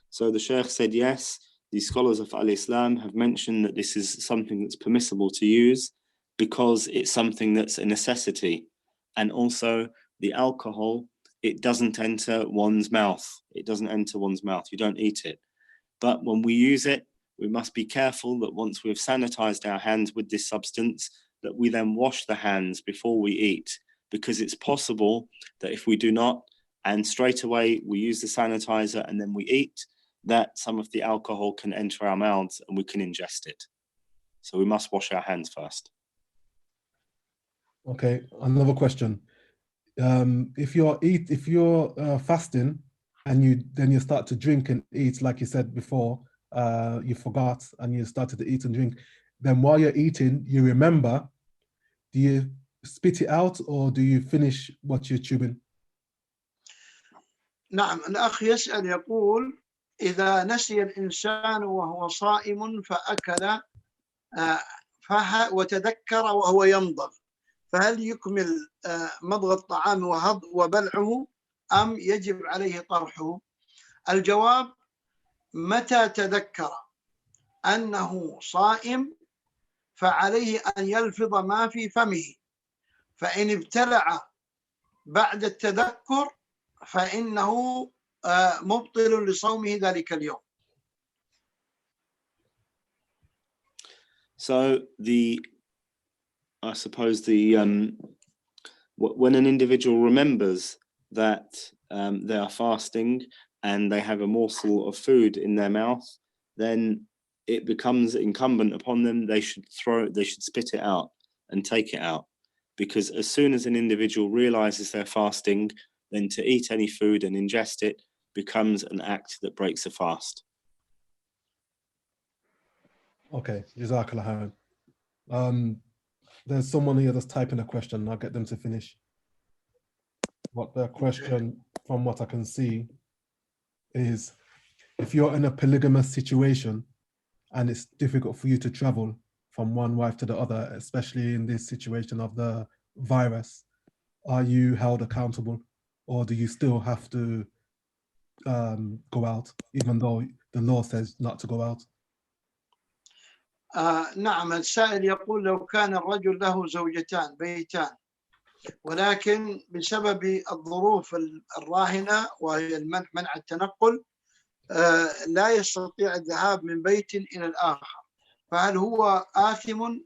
So the Sheikh said yes, the scholars of Al-Islam have mentioned that this is something that's permissible to use because it's something that's a necessity. And also the alcohol, it doesn't enter one's mouth. It doesn't enter one's mouth. You don't eat it. But when we use it, we must be careful that once we've sanitized our hands with this substance, that we then wash the hands before we eat, because it's possible that if we do not, and straight away we use the sanitizer and then we eat, that some of the alcohol can enter our mouths and we can ingest it. So we must wash our hands first. Okay, another question. If you're fasting and you start to drink and eat, like you said before, you forgot and you started to eat and drink, then while you're eating, you remember, do you spit it out or do you finish what you're chewing? نعم، الأخ يسأل يقول إذا نسي الإنسان وهو صائم فأكل وتذكر وهو يمضغ، فهل يكمل مضغ الطعام وبلعه أم يجب عليه طرحه؟ الجواب: متى تذكر أنه صائم فعليه أن يلفظ ما في فمه، فإن ابتلع بعد التذكر فإنه مبطل لصومه ذلك اليوم. So I suppose when an individual remembers that they are fasting and they have a morsel of food in their mouth, then it becomes incumbent upon them. They should spit it out and take it out, because as soon as an individual realizes they're fasting, then to eat any food and ingest it becomes an act that breaks a fast. Okay, Jazakallah khairan. There's someone here that's typing a question. I'll get them to finish what their question from what I can see, is if you're in a polygamous situation and it's difficult for you to travel from one wife to the other, especially in this situation of the virus, are you held accountable, or do you still have to go out, even though the law says not to go out? نعم، السائل يقول لو كان الرجل له زوجتان بيتان، ولكن بسبب الظروف الراهنة وهي منع التنقل لا يستطيع الذهاب من بيت إلى الآخر، فهل هو آثم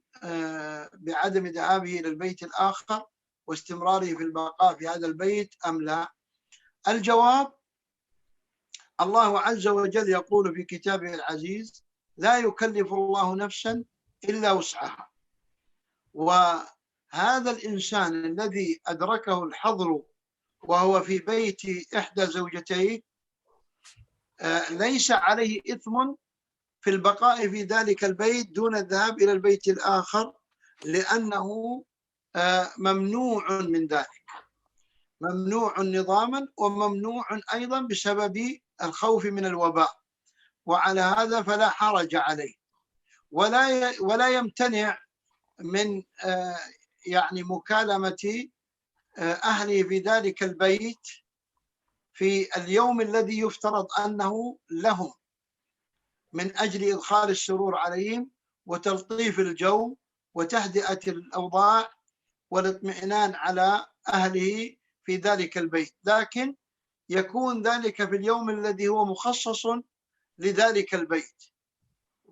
بعدم ذهابه إلى البيت الآخر واستمراره في البقاء في هذا البيت أم لا؟ الجواب: الله عز وجل يقول في كتابه العزيز: لا يكلف الله نفسا إلا وسعها. وهذا الإنسان الذي أدركه الحظر وهو في بيت إحدى زوجتيه ليس عليه إثم في البقاء في ذلك البيت دون الذهاب إلى البيت الآخر، لأنه ممنوع من ذلك، ممنوع نظاما وممنوع أيضا بسبب الخوف من الوباء، وعلى هذا فلا حرج عليه، ولا يمتنع من يعني مكالمة أهله في ذلك البيت في اليوم الذي يفترض أنه لهم، من أجل إدخال السرور عليهم وتلطيف الجو وتهدئة الأوضاع والاطمئنان على أهله في ذلك البيت، لكن يكون ذلك في اليوم الذي هو مخصص لذلك البيت.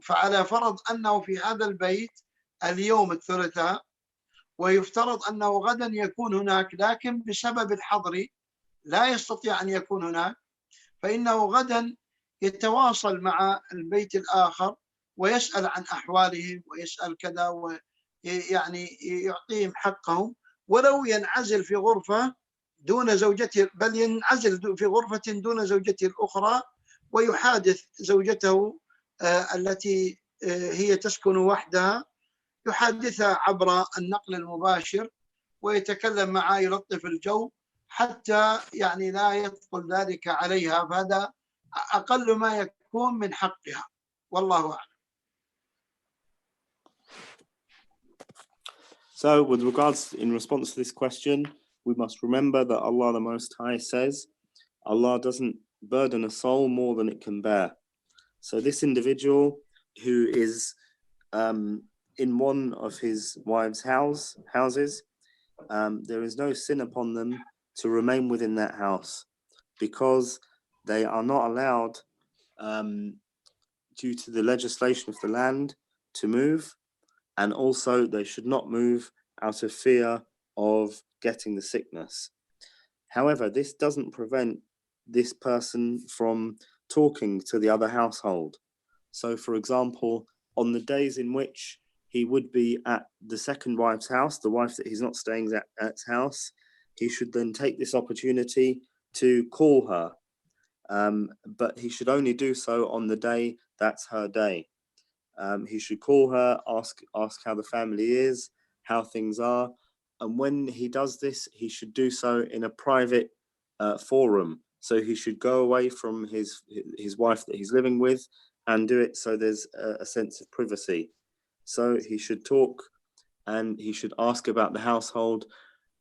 فعلى فرض أنه في هذا البيت اليوم الثلاثاء، ويفترض أنه غدا يكون هناك، لكن بسبب الحظر لا يستطيع أن يكون هناك، فإنه غدا يتواصل مع البيت الآخر ويسأل عن أحوالهم ويسأل كذا، ويعني يعطيهم حقهم، ولو ينعزل في غرفة دون زوجته، بل ينعزل في غرفة دون زوجته الأخرى ويحادث زوجته التي هي تسكن وحدها، يحادثها عبر النقل المباشر ويتكلم معها، يلطف الجو حتى يعني لا يثقل ذلك عليها، فهذا أقل ما يكون من حقها، والله أعلم. So with regards, in response to this question, we must remember that Allah the Most High says, Allah doesn't burden a soul more than it can bear. So this individual who is in one of his wife's houses, there is no sin upon them to remain within that house, because they are not allowed, due to the legislation of the land, to move, and also they should not move out of fear of getting the sickness. However, this doesn't prevent this person from talking to the other household. So, for example, on the days in which he would be at the second wife's house, the wife that he's not staying at's house, he should then take this opportunity to call her. But he should only do so on the day that's her day. He should call her, ask how the family is, how things are. And when he does this, he should do so in a private forum. So he should go away from his wife that he's living with and do it so there's a sense of privacy. So he should talk and he should ask about the household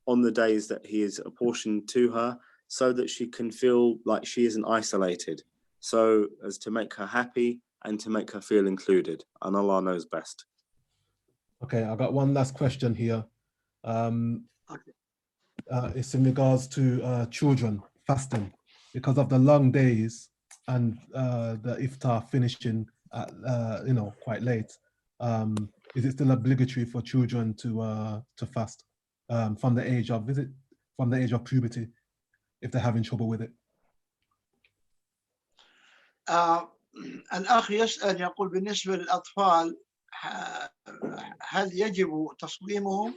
on the days that he is apportioned to her, so that she can feel like she isn't isolated, so as to make her happy and to make her feel included. And Allah knows best. Okay, I got one last question here. It's in regards to children fasting because of the long days and the iftar finishing at quite late. Is it still obligatory for children to fast from the age of puberty if they're having trouble with it? الأخ يسأل يقول بالنسبة للأطفال هل يجب تصويمهم،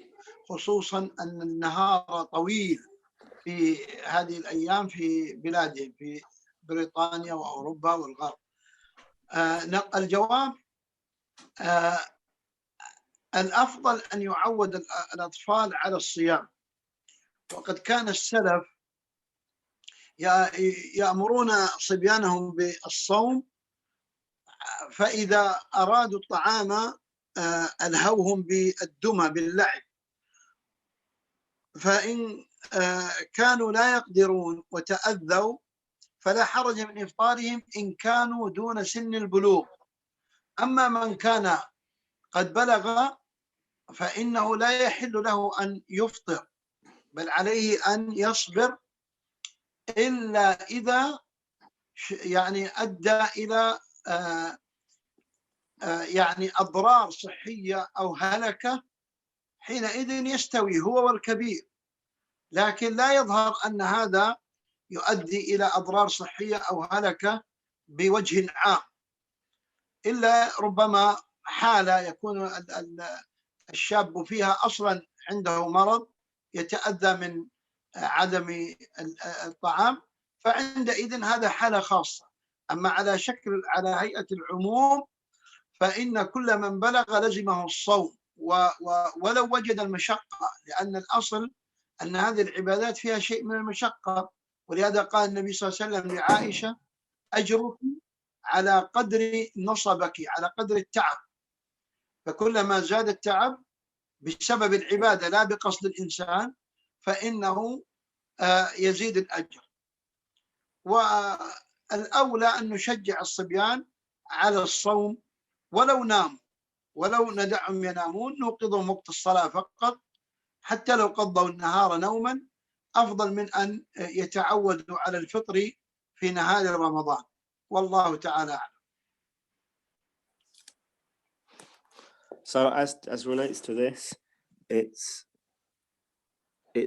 خصوصا أن النهار طويل في هذه الأيام في بلادهم في بريطانيا وأوروبا والغرب؟ الجواب: الأفضل أن يعود الأطفال على الصيام، وقد كان السلف يأمرون صبيانهم بالصوم، فإذا أرادوا الطعام ألهوهم بالدمى باللعب، فإن كانوا لا يقدرون وتأذوا فلا حرج من إفطارهم إن كانوا دون سن البلوغ. أما من كان قد بلغ فإنه لا يحل له أن يفطر، بل عليه أن يصبر إلا إذا يعني أدى إلى يعني أضرار صحية أو هلكة، حينئذ يستوي هو والكبير. لكن لا يظهر أن هذا يؤدي إلى أضرار صحية أو هلكة بوجه عام، إلا ربما حالة يكون الشاب فيها أصلا عنده مرض يتأذى من عدم الطعام، فعندئذ هذا حالة خاصة. أما على هيئة العموم فإن كل من بلغ لزمه الصوم ولو وجد المشقة، لأن الأصل أن هذه العبادات فيها شيء من المشقة. ولهذا قال النبي صلى الله عليه وسلم لعائشة: أجرك على قدر نصبك، على قدر التعب. فكلما زاد التعب بسبب العبادة لا بقصد الإنسان فإنه يزيد الأجر. والأولى أن نشجع الصبيان على الصوم ولو ناموا، ولو ندعهم ينامون نوقظهم وقت الصلاة فقط، حتى لو قضوا النهار نوما أفضل من أن يتعودوا على الفطر في نهار رمضان. والله تعالى أعلم. So as relates to this, it's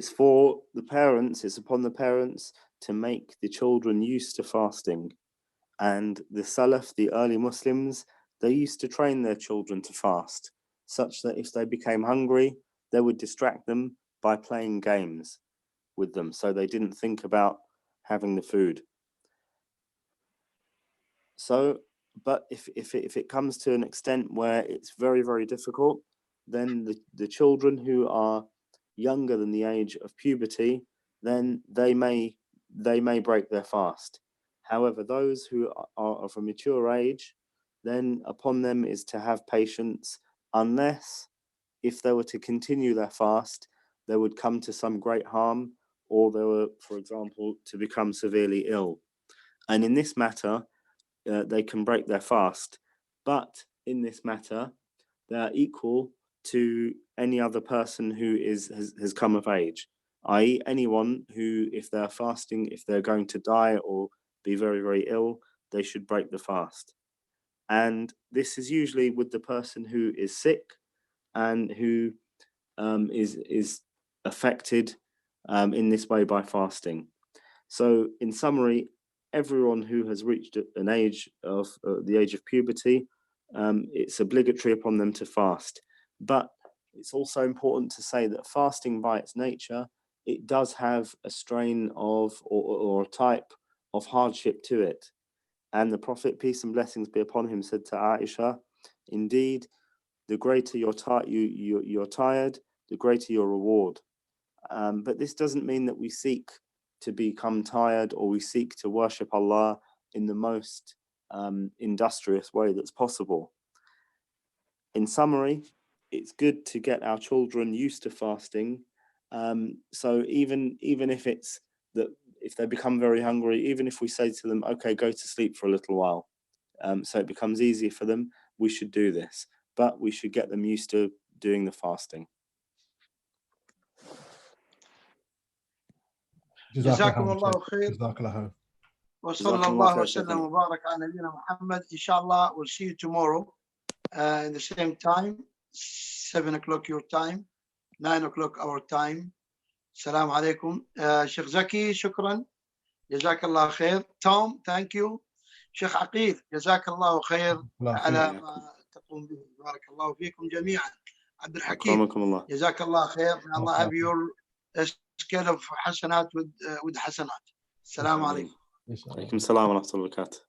for the parents, it's upon the parents to make the children used to fasting. And the Salaf, the early Muslims, they used to train their children to fast, such that if they became hungry, they would distract them by playing games with them, so they didn't think about having the food. So, but if it comes to an extent where it's very, very difficult, then the children who are younger than the age of puberty, then they may break their fast. However, those who are of a mature age, then upon them is to have patience, unless if they were to continue their fast, they would come to some great harm, or they were, for example, to become severely ill. And in this matter, they can break their fast. But in this matter, they are equal to any other person who has come of age, i.e. anyone who, if they're fasting, if they're going to die or be very, very ill, they should break the fast. And this is usually with the person who is sick and who is affected in this way by fasting. So in summary, everyone who has reached an age of the age of puberty, it's obligatory upon them to fast. But it's also important to say that fasting by its nature, it does have a strain of or a type of hardship to it. And the Prophet, peace and blessings be upon him, said to Aisha, indeed, the greater you're tired, the greater your reward. But this doesn't mean that we seek to become tired or we seek to worship Allah in the most industrious way that's possible. In summary, it's good to get our children used to fasting. So even if it's that, if they become very hungry, even if we say to them, okay, go to sleep for a little while, so it becomes easier for them, we should do this. But we should get them used to doing the fasting. جزاكم الله خير وصلى الله وسلم وبارك على نبينا محمد. Inshallah, we'll see you tomorrow in the same time, 7 o'clock your time, 9 o'clock our time. Assalamu alaikum. Sheikh Zaki, shukran. جزاك الله خير. Tom, thank you. Sheikh Aqil, جزاك الله خير على ما تقوم به. بارك الله فيكم جميعا. عبد الحكيم, جزاك الله خير. May Allah have your scale of حسنات with حسنات. السلام عليكم. عليكم السلام ورحمة الله وبركاته.